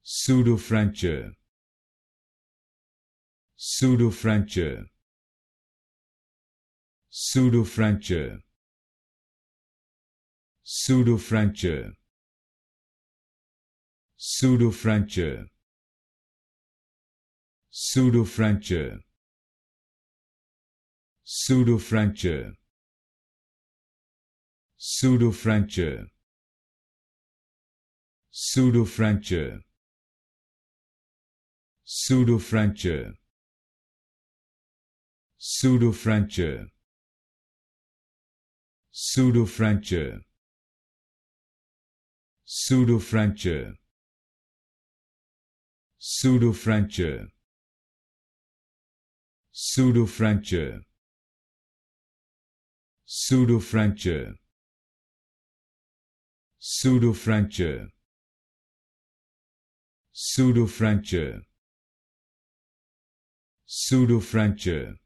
Pseudofracture. Pseudofracture. Pseudofracture. Pseudofracture. Pseudofracture. Pseudofracture. Pseudofracture. Pseudofracture. Pseudofracture. Pseudofracture. Pseudofracture. Pseudofracture. Pseudofracture. Pseudofracture. Pseudofracture. Pseudofracture. Pseudofracture. Pseudofracture. Pseudofracture.